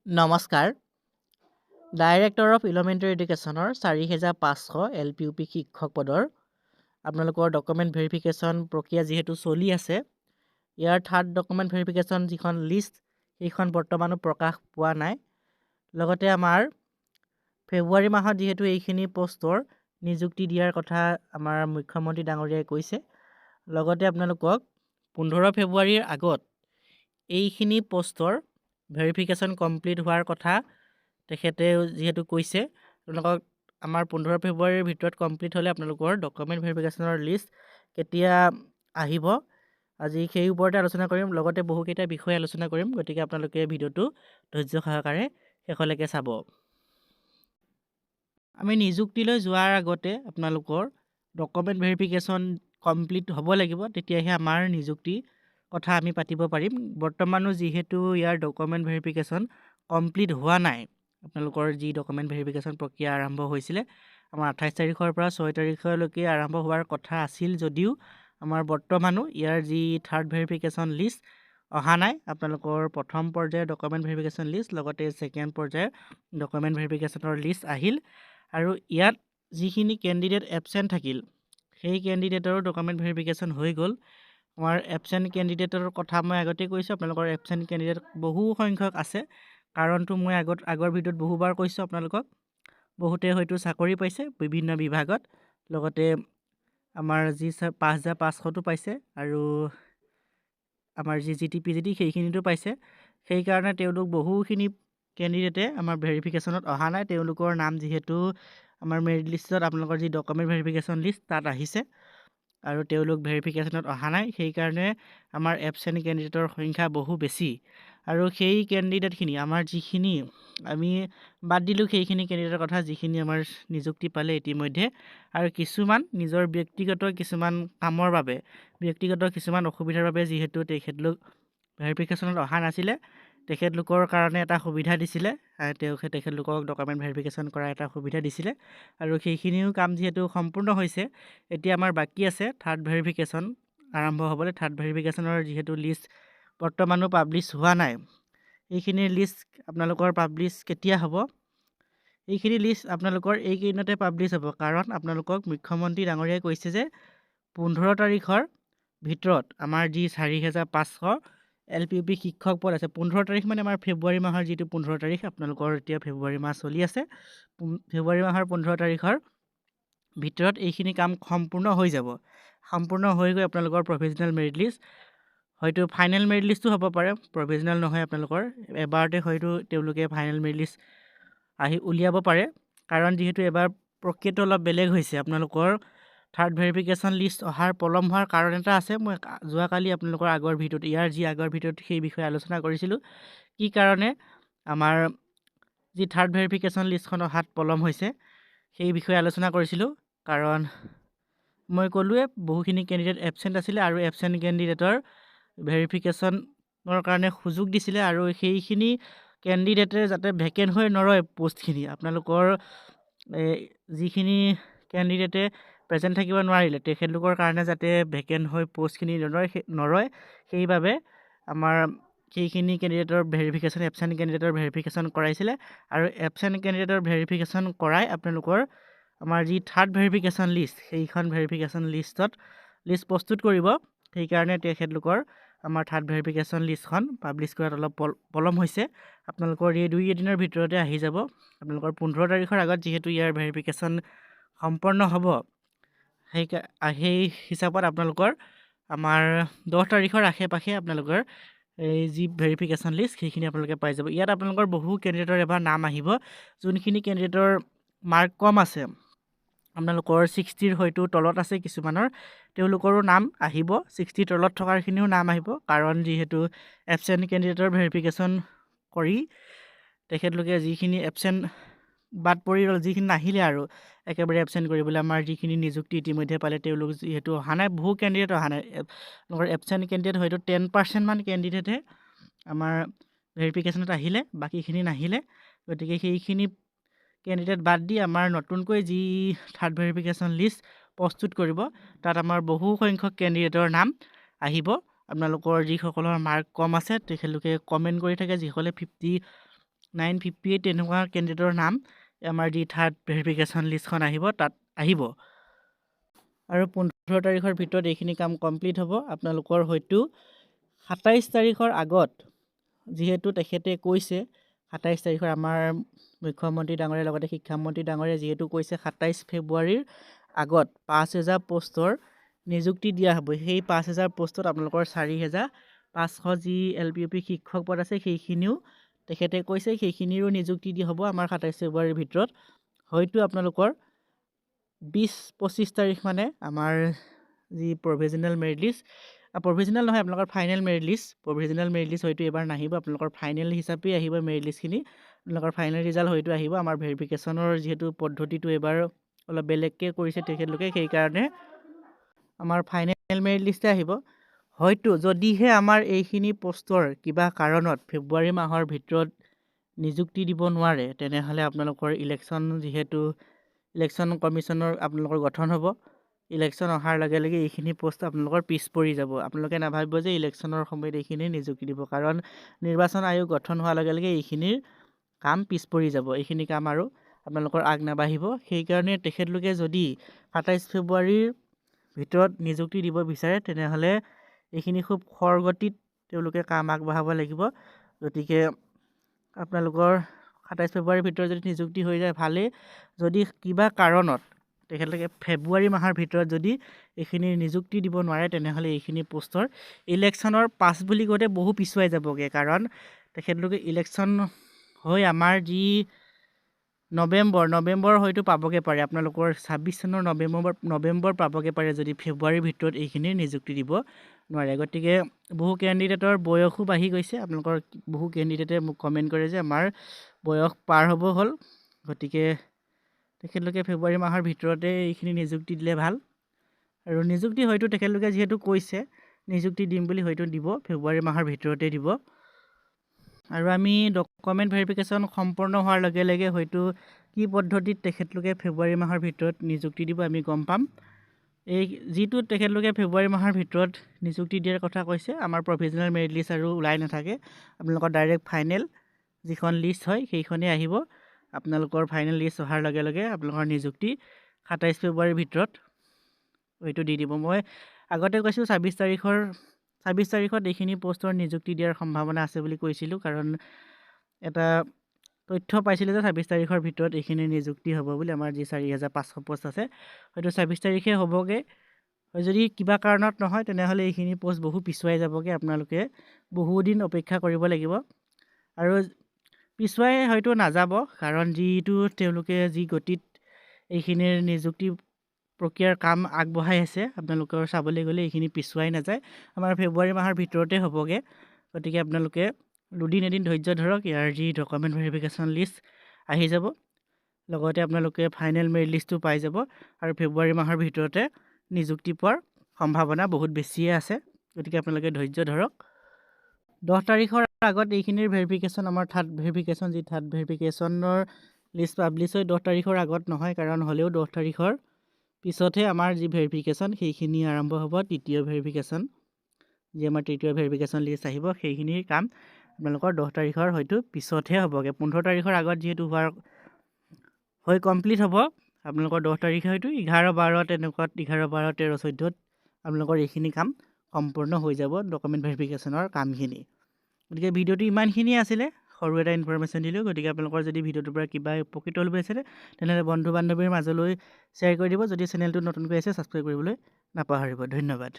নমস্কাৰ। Director of elementary এডুকেশ্যনৰ ৪৫০০ LPUP শিক্ষক পদৰ আপোনালোকৰ ডকুমেণ্ট ভেৰিফিকেশ্যন প্ৰক্ৰিয়া যিহেতু চলি আছে, ইয়াৰ থাৰ্ড ডকুমেণ্ট ভেৰিফিকেশ্যন যিখন লিষ্ট সেইখন বৰ্তমানো প্ৰকাশ পোৱা নাই। লগতে আমাৰ ফেব্ৰুৱাৰী মাহত যিহেতু এইখিনি পষ্টৰ নিযুক্তি দিয়াৰ কথা আমাৰ মুখ্যমন্ত্ৰী ডাঙৰীয়াই কৈছে, লগতে আপোনালোকক ১৫ ফেব্ৰুৱাৰীৰ আগত এইখিনি পষ্টৰ ভেৰিফিকেশ্যন কমপ্লিট হোৱাৰ কথা তেখেতে যিহেতু কৈছে, আপোনালোকক আমাৰ ১৫ ফেব্ৰুৱাৰীৰ ভিতৰত কমপ্লিট হ'লে আপোনালোকৰ ডকুমেণ্ট ভেৰিফিকেশ্যনৰ লিষ্ট কেতিয়া আহিব, আজি সেই ওপৰতে আলোচনা কৰিম। লগতে বহুকেইটা বিষয় আলোচনা কৰিম, গতিকে আপোনালোকে ভিডিঅ'টো ধৈৰ্য সহকাৰে শেষলৈকে চাব। আমি নিযুক্তিলৈ যোৱাৰ আগতে আপোনালোকৰ ডকুমেণ্ট ভেৰিফিকেশ্যন কমপ্লিট হ'ব লাগিব, তেতিয়াহে আমাৰ নিযুক্তি কথা আমি পাতিব পাৰিম। বৰ্তমানো যিহেতু ইয়াৰ ডকুমেণ্ট ভেৰিফিকেশ্যন কমপ্লিট হোৱা নাই, আপোনালোকৰ যি ডকুমেণ্ট ভেৰিফিকেশ্যন প্ৰক্ৰিয়া আৰম্ভ হৈছিলে আমাৰ ২৮ তাৰিখৰ পৰা ৬ তাৰিখলৈকে আৰম্ভ হোৱাৰ কথা আছিল যদিও আমাৰ বৰ্তমানো ইয়াৰ যি থাৰ্ড ভেৰিফিকেশ্যন লিষ্ট অহা নাই। আপোনালোকৰ প্ৰথম পৰ্যায়ৰ ডকুমেণ্ট ভেৰিফিকেশ্যন লিষ্ট লগতে ছেকেণ্ড পৰ্যায়ৰ ডকুমেণ্ট ভেৰিফিকেশ্যনৰ লিষ্ট আহিল, আৰু ইয়াত যিখিনি কেণ্ডিডেট এবচেণ্ট থাকিল সেই কেণ্ডিডেটৰো ডকুমেণ্ট ভেৰিফিকেশ্যন হৈ গ'ল। আমাৰ এবচেণ্ট কেণ্ডিডেটৰ কথা মই আগতেই কৈছোঁ, আপোনালোকৰ এবচেণ্ট কেণ্ডিডেট বহু সংখ্যক আছে। কাৰণটো মই আগৰ ভিডিঅ'ত বহুবাৰ কৈছোঁ আপোনালোকক। বহুতে হয়তো চাকৰি পাইছে বিভিন্ন বিভাগত, লগতে আমাৰ যি ৫,৫০০টো পাইছে, আৰু আমাৰ যি GT PGT সেইখিনিতো পাইছে। সেইকাৰণে তেওঁলোক বহুখিনি কেণ্ডিডেটে আমাৰ ভেৰিফিকেশ্যনত অহা নাই। তেওঁলোকৰ নাম যিহেতু আমাৰ মেৰিট লিষ্টত আপোনালোকৰ যি ডকুমেণ্ট ভেৰিফিকেশ্যন লিষ্ট তাত আহিছে, আৰু তেওঁলোক ভেৰিফিকেশ্যনত অহা নাই। সেইকাৰণে আমাৰ এবচেণ্ট কেণ্ডিডেটৰ সংখ্যা বহু বেছি, আৰু সেই কেণ্ডিডেটখিনি আমাৰ যিখিনি আমি বাদ দিলোঁ সেইখিনি কেণ্ডিডেটৰ কথা যিখিনি আমাৰ নিযুক্তি পালে ইতিমধ্যে, আৰু কিছুমান নিজৰ ব্যক্তিগত কিছুমান কামৰ বাবে, ব্যক্তিগত কিছুমান অসুবিধাৰ বাবে যিহেতু তেখেতলোক ভেৰিফিকেশ্যনত অহা নাছিলে, তেখেতলোকৰ কাৰণে এটা সুবিধা দিছিলে, তেখেতলোকক ডকুমেণ্ট ভেৰিফিকেশ্যন কৰাৰ এটা সুবিধা দিছিলে, আৰু সেইখিনিও কাম যিহেতু সম্পূৰ্ণ হৈছে, এতিয়া আমাৰ বাকী আছে থাৰ্ড ভেৰিফিকেশ্যন আৰম্ভ হ'বলৈ। থাৰ্ড ভেৰিফিকেশ্যনৰ যিহেতু লিষ্ট বৰ্তমানো পাব্লিছ হোৱা নাই, এইখিনিৰ লিষ্ট আপোনালোকৰ পাব্লিছ কেতিয়া হ'ব, এইখিনি লিষ্ট আপোনালোকৰ এইকেইদিনতে পাব্লিছ হ'ব। কাৰণ আপোনালোকক মুখ্যমন্ত্ৰী ডাঙৰীয়াই কৈছে যে ১৫ তাৰিখৰ ভিতৰত আমাৰ যি ৪৫০০ LPUP শিক্ষক পদ আছে, ১৫ তাৰিখ মানে আমাৰ ফেব্ৰুৱাৰী মাহৰ যিটো ১৫ তাৰিখ, আপোনালোকৰ এতিয়া ফেব্ৰুৱাৰী মাহ চলি আছে, ফেব্ৰুৱাৰী মাহৰ ১৫ তাৰিখৰ ভিতৰত এইখিনি কাম সম্পূৰ্ণ হৈ যাব। সম্পূৰ্ণ হৈ গৈ আপোনালোকৰ প্ৰভিজনেল মেৰিট লিষ্ট, হয়তো ফাইনেল মেৰিট লিষ্টো হ'ব পাৰে, প্ৰভিজনেল নহয়, আপোনালোকৰ এবাৰতে হয়তো তেওঁলোকে ফাইনেল মেৰিট লিষ্ট উলিয়াব পাৰে। কাৰণ যিহেতু এবাৰ প্ৰক্ৰিয়াটো অলপ বেলেগ হৈছে, আপোনালোকৰ থাৰ্ড ভেৰিফিকেশ্যন লিষ্ট অহাৰ পলম হোৱাৰ কাৰণ এটা আছে। মই যোৱাকালি আপোনালোকৰ আগৰ ভিডিঅ'ত সেই বিষয়ে আলোচনা কৰিছিলোঁ, কি কাৰণে আমাৰ যি থাৰ্ড ভেৰিফিকেশ্যন লিষ্টখন অহাত পলম হৈছে সেই বিষয়ে আলোচনা কৰিছিলোঁ। কাৰণ মই ক'লোৱে বহুখিনি কেণ্ডিডেট এবচেণ্ট আছিলে, আৰু এবচেণ্ট কেণ্ডিডেটৰ ভেৰিফিকেশ্যনৰ কাৰণে সুযোগ দিছিলে, আৰু সেইখিনি কেণ্ডিডেটে যাতে ভেকেণ্ট হৈ নৰয় পষ্টখিনি, আপোনালোকৰ যিখিনি কেণ্ডিডেটে প্ৰেজেণ্ট থাকিব নোৱাৰিলে তেখেতলোকৰ কাৰণে যাতে ভেকেণ্ট হৈ পষ্টখিনি নৰয়, সেইবাবে আমাৰ সেইখিনি কেণ্ডিডেটৰ ভেৰিফিকেশ্যন, এবচেণ্ট কেণ্ডিডেটৰ ভেৰিফিকেশ্যন কৰাইছিলে, আৰু এবচেণ্ট কেণ্ডিডেটৰ ভেৰিফিকেশ্যন কৰাই আপোনালোকৰ আমাৰ যি থাৰ্ড ভেৰিফিকেশ্যন লিষ্ট সেইখন ভেৰিফিকেশ্যন লিষ্ট প্ৰস্তুত কৰিব। সেইকাৰণে তেখেতলোকৰ আমাৰ থাৰ্ড ভেৰিফিকেশ্যন লিষ্টখন পাব্লিছ কৰাত অলপ পলম হৈছে। আপোনালোকৰ এই ২ এদিনৰ ভিতৰতে আহি যাব। আপোনালোকৰ ১৫ তাৰিখৰ আগত যিহেতু ইয়াৰ ভেৰিফিকেশ্যন সম্পন্ন হ'ব, সেই হিচাপত আপোনালোকৰ আমাৰ ১০ তাৰিখৰ আশে পাশে আপোনালোকৰ এই যি ভেৰিফিকেশ্যন লিষ্ট সেইখিনি আপোনালোকে পাই যাব। ইয়াত আপোনালোকৰ বহু কেণ্ডিডেটৰ এবাৰ নাম আহিব, যোনখিনি কেণ্ডিডেটৰ মাৰ্ক কম আছে, আপোনালোকৰ ৬০ৰ হয়তো তলত আছে কিছুমানৰ, তেওঁলোকৰো নাম আহিব। ৬০ৰ তলত থকাৰখিনিও নাম আহিব, কাৰণ যিহেতু এবচেণ্ট কেণ্ডিডেটৰ ভেৰিফিকেশ্যন কৰি তেখেতলোকে যিখিনি এবচেণ্ট বাদ পৰি ৰ'ল, যিখিনি নাহিলে আৰু একেবাৰে এবচেণ্ট কৰিবলৈ আমাৰ যিখিনি নিযুক্তি ইতিমধ্যে পালে, তেওঁলোক যিহেতু অহা নাই, বহু কেণ্ডিডেট অহা নাই, আপোনালোকৰ এবচেণ্ট কেণ্ডিডেট হয়তো 10% মান কেণ্ডিডেটহে আমাৰ ভেৰিফিকেশ্যনত আহিলে, বাকীখিনি নাহিলে। গতিকে সেইখিনি কেণ্ডিডেট বাদ দি আমাৰ নতুনকৈ যি থাৰ্ড ভেৰিফিকেশ্যন লিষ্ট প্ৰস্তুত কৰিব, তাত আমাৰ বহু সংখ্যক কেণ্ডিডেটৰ নাম আহিব। আপোনালোকৰ যিসকলৰ মাৰ্ক কম আছে তেখেতলোকে কমেণ্ট কৰি থাকে, যিসকলে 958 তেনেকুৱা কেণ্ডিডেটৰ নাম আমাৰ যি থাৰ্ড ভেৰিফিকেশ্যন লিষ্টখন আহিব তাত আহিব আৰু 15 তাৰিখৰ ভিতৰত এইখিনি কাম কমপ্লিট হ'ব। আপোনালোকৰ হয়তো 27 তাৰিখৰ আগত যিহেতু তেখেতে কৈছে 27 তাৰিখৰ আমাৰ মুখ্যমন্ত্ৰী ডাঙৰীয়াৰ লগতে শিক্ষামন্ত্ৰী ডাঙৰীয়াই যিহেতু কৈছে 27 ফেব্ৰুৱাৰীৰ আগত 5000 পোষ্টৰ নিযুক্তি দিয়া হ'ব। সেই 5000 পোষ্টত আপোনালোকৰ 4500 যি LPUP শিক্ষক পদ আছে সেইখিনিও তেখেতে কৈছে সেইখিনিৰো নিযুক্তি দিয়া হ'ব আমাৰ 27 ফেব্ৰুৱাৰীৰ ভিতৰত। হয়তো আপোনালোকৰ 20-25 তাৰিখ মানে আমাৰ যি প্ৰভিজনেল মেৰিট লিষ্ট প্ৰভিজনেল নহয় আপোনালোকৰ ফাইনেল মেৰিট লিষ্ট হয়তো এবাৰ নাহিব। আপোনালোকৰ ফাইনেল হিচাপেই আহিব মেৰিট লিষ্টখিনি। আপোনালোকৰ ফাইনেল ৰিজাল্ট হয়তো আহিব। আমাৰ ভেৰিফিকেশ্যনৰ যিহেতু পদ্ধতিটো এবাৰ অলপ বেলেগকৈ কৰিছে তেখেতলোকে সেইকাৰণে আমাৰ ফাইনেল মেৰিট লিষ্টে আহিব। হয়তো যদিহে আমাৰ এইখিনি পোষ্টৰ কিবা কাৰণত ফেব্ৰুৱাৰী মাহৰ ভিতৰত নিযুক্তি দিব নোৱাৰে তেনেহ'লে আপোনালোকৰ ইলেকশ্যন কমিশ্যনৰ আপোনালোকৰ গঠন হ'ব। ইলেকশ্যন অহাৰ লগে লগে এইখিনি পোষ্ট আপোনালোকৰ পিছ পৰি যাব। আপোনালোকে নাভাবিব যে ইলেকশ্যনৰ সময়ত এইখিনি নিযুক্তি দিব, কাৰণ নিৰ্বাচন আয়োগ গঠন হোৱাৰ লগে লগে এইখিনিৰ কাম পিছ পৰি যাব। এইখিনি কাম আৰু আপোনালোকৰ আগ নাবাঢ়িব। সেইকাৰণে তেখেতলোকে যদি 27 ফেব্ৰুৱাৰীৰ ভিতৰত নিযুক্তি দিব বিচাৰে তেনেহ'লে এইখিনি খুব খৰগতিত তেওঁলোকে কাম আগবঢ়াব লাগিব। গতিকে আপোনালোকৰ 27 ফেব্ৰুৱাৰীৰ ভিতৰত যদি নিযুক্তি হৈ যায় ভালেই। যদি কিবা কাৰণত তেখেতলোকে ফেব্ৰুৱাৰী মাহৰ ভিতৰত যদি এইখিনি নিযুক্তি দিব নোৱাৰে তেনেহ'লে এইখিনি পোষ্টৰ ইলেকশ্যনৰ পাছ বুলি কওঁতে বহু পিছুৱাই যাবগৈ, কাৰণ তেখেতলোকে ইলেকশ্যন হৈ আমাৰ যি নৱেম্বৰ হয়তো পাবগৈ পাৰে। আপোনালোকৰ 26 চনৰ নৱেম্বৰ পাবগৈ পাৰে যদি ফেব্ৰুৱাৰীৰ ভিতৰত এইখিনি নিযুক্তি দিব নোৱাৰে। গতিকে বহু কেণ্ডিডেটৰ বয়সো বাঢ়ি গৈছে। আপোনালোকৰ বহু কেণ্ডিডেটে মোক কমেণ্ট কৰে যে আমাৰ বয়স পাৰ হ'ব হ'ল, গতিকে তেখেতলোকে ফেব্ৰুৱাৰী মাহৰ ভিতৰতে এইখিনি নিযুক্তি দিলে ভাল। আৰু নিযুক্তি হয়তো তেখেতলোকে যিহেতু কৈছে নিযুক্তি দিম বুলি হয়তো দিব, ফেব্ৰুৱাৰী মাহৰ ভিতৰতে দিব। আৰু আমি ডকুমেণ্ট ভেৰিফিকেশ্যন সম্পূৰ্ণ হোৱাৰ লগে লগে হয়তো কি পদ্ধতিত তেখেতলোকে ফেব্ৰুৱাৰী মাহৰ ভিতৰত নিযুক্তি দিব আমি গম পাম। এই যিটো তেখেতলোকে ফেব্ৰুৱাৰী মাহৰ ভিতৰত নিযুক্তি দিয়াৰ কথা কৈছে আমাৰ প্ৰভিজনেল মেৰিট লিষ্ট আৰু ওলাই নাথাকে। আপোনালোকৰ ডাইৰেক্ট ফাইনেল যিখন লিষ্ট হয় সেইখনেই আহিব। আপোনালোকৰ ফাইনেল লিষ্ট অহাৰ লগে লগে আপোনালোকৰ নিযুক্তি 27 ফেব্ৰুৱাৰীৰ ভিতৰত হয়তো দি দিব। মই আগতে কৈছোঁ 26 তাৰিখত এইখিনি পোষ্টৰ নিযুক্তি দিয়াৰ সম্ভাৱনা আছে বুলি কৈছিলোঁ, কাৰণ এটা তথ্য পাইছিলোঁ যে 26 তাৰিখৰ ভিতৰত এইখিনি নিযুক্তি হ'ব বুলি। আমাৰ যি 4500 পোষ্ট আছে হয়তো 26 তাৰিখে হ'বগৈ। যদি কিবা কাৰণত নহয় তেনেহ'লে এইখিনি পোষ্ট বহু পিছুৱাই যাবগৈ। আপোনালোকে বহুদিন অপেক্ষা কৰিব লাগিব। আৰু পিছুৱাই হয়তো নাযাব, কাৰণ যিটো তেওঁলোকে যি গতিত এইখিনিৰ নিযুক্তি প্ৰক্ৰিয়াৰ কাম আগবঢ়াই আছে আপোনালোকৰ চাবলৈ গ'লে এইখিনি পিছুৱাই নাযায়। আমাৰ ফেব্ৰুৱাৰী মাহৰ ভিতৰতে হ'বগৈ। গতিকে আপোনালোকে দুদিন এদিন ধৈৰ্য ধৰক। ইয়াৰ যি ডকুমেণ্ট ভেৰিফিকেশ্যন লিষ্ট আহি যাব, লগতে আপোনালোকে ফাইনেল মেৰিট লিষ্টটো পাই যাব আৰু ফেব্ৰুৱাৰী মাহৰ ভিতৰতে নিযুক্তি পোৱাৰ সম্ভাৱনা বহুত বেছিয়ে আছে। গতিকে আপোনালোকে ধৈৰ্য ধৰক। 10 তাৰিখৰ আগত এইখিনিৰ ভেৰিফিকেশ্যন আমাৰ থাৰ্ড ভেৰিফিকেশ্যনৰ লিষ্ট পাব্লিছ হয়। 10 তাৰিখৰ আগত নহয়, কাৰণ হ'লেও 10 তাৰিখৰ পিছতহে আমাৰ যি ভেৰিফিকেশ্যন সেইখিনি আৰম্ভ হ'ব। তৃতীয় ভেৰিফিকেশ্যন লিষ্ট আহিব, সেইখিনিৰ কাম আপোনালোকৰ 10 তাৰিখৰ হয়তো পিছতহে হ'বগৈ। 15 তাৰিখৰ আগত যিহেতু হৈ কমপ্লিট হ'ব, আপোনালোকৰ 10 তাৰিখে হয়তো 11-12 তেনেকুৱাত 11-12-13 14ত আপোনালোকৰ এইখিনি কাম সম্পূৰ্ণ হৈ যাব ডকুমেণ্ট ভেৰিফিকেশ্যনৰ কামখিনি। গতিকে ভিডিঅ'টো ইমানখিনিয়ে আছিলে, সৰু এটা ইনফৰমেশ্যন দিলোঁ। গতিকে আপোনালোকৰ যদি ভিডিঅ'টোৰ পৰা কিবা উপকৃত হ'ল বুলি আছিলে তেনেহ'লে বন্ধু বান্ধৱীৰ মাজলৈ শ্বেয়াৰ কৰি দিব। যদি চেনেলটো নতুনকৈ আছে ছাবস্ক্ৰাইব কৰিবলৈ নাপাহৰিব। ধন্যবাদ।